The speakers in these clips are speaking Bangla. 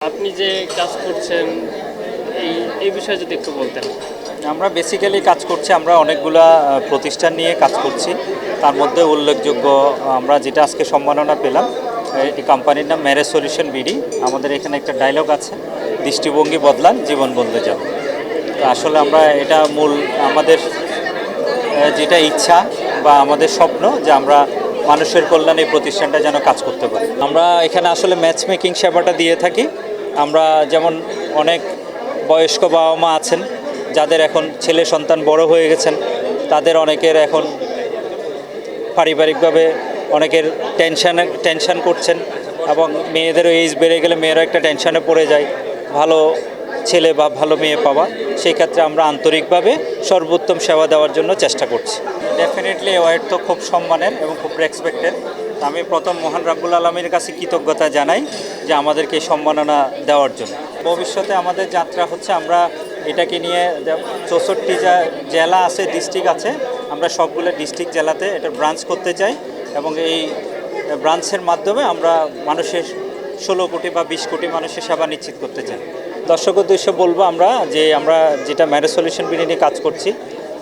আপনি যে কাজ করছেন এই এই বিষয়ে যদি একটু বলতেন। আমরা বেসিক্যালি কাজ করছি, আমরা অনেকগুলা প্রতিষ্ঠান নিয়ে কাজ করছি। তার মধ্যে উল্লেখযোগ্য আমরা যেটা আজকে সম্মাননা পেলাম, এই কোম্পানির নাম ম্যারেজ সলিউশন বিডি। আমাদের এখানে একটা ডায়লগ আছে, দৃষ্টিভঙ্গি বদলান, জীবন বদলে যাবে। তো আসলে আমরা এটা মূল আমাদের যেটা ইচ্ছা বা আমাদের স্বপ্ন যে আমরা মানুষের কল্যাণে এই প্রতিষ্ঠানটা যেন কাজ করতে পারি। আমরা এখানে আসলে ম্যাচ মেকিং সেবাটা দিয়ে থাকি। আমরা যেমন অনেক বয়স্ক বাবা মা আছেন যাদের এখন ছেলে সন্তান বড় হয়ে গেছেন, তাদের অনেকের এখন পারিবারিকভাবে অনেকের টেনশন করছেন, এবং মেয়েদেরও এজ বেড়ে গেলে মেয়েরা একটা টেনশনে পড়ে যায় ভালো ছেলে বা ভালো মেয়ে পাওয়া। সেই ক্ষেত্রে আমরা আন্তরিকভাবে সর্বোত্তম সেবা দেওয়ার জন্য চেষ্টা করছি। ডেফিনেটলি অ্যাওয়ার্ড তো খুব সম্মানের এবং খুব রেসপেক্টেড। আমি প্রথম মহান রাব্বুল আলমীর কাছে কৃতজ্ঞতা জানাই যে আমাদেরকে এই সম্মাননা দেওয়ার জন্য। ভবিষ্যতে আমাদের যাত্রা হচ্ছে আমরা এটাকে নিয়ে 64টি জেলা আছে, ডিস্ট্রিক্ট আছে, আমরা সবগুলো ডিস্ট্রিক্ট জেলাতে এটা ব্রাঞ্চ করতে চাই, এবং এই ব্রাঞ্চের মাধ্যমে আমরা মানুষের 16 কোটি বা 20 কোটি মানুষের সেবা নিশ্চিত করতে চাই। দর্শক উদ্দেশ্যে বলবো আমরা যেটা ম্যারেজ সলিউশন বিডি নিয়ে কাজ করছি,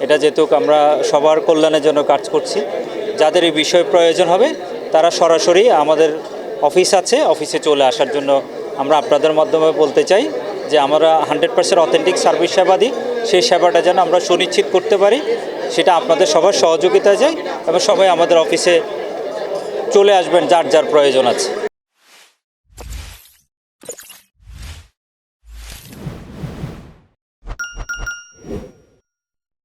এটা যেহেতু আমরা সবার কল্যাণের জন্য কাজ করছি, যাদের এই বিষয় প্রয়োজন হবে তারা সরাসরি আমাদের অফিস আছে, অফিসে চলে আসার জন্য আমরা আপনাদের মাধ্যমে বলতে চাই যে আমরা 100% অথেন্টিক সার্ভিস সেবা দিই। সেই সেবাটা যেন আমরা সুনিশ্চিত করতে পারি, সেটা আপনাদের সবার সহযোগিতায় যায়, এবং সবাই আমাদের অফিসে চলে আসবেন যার যার প্রয়োজন আছে।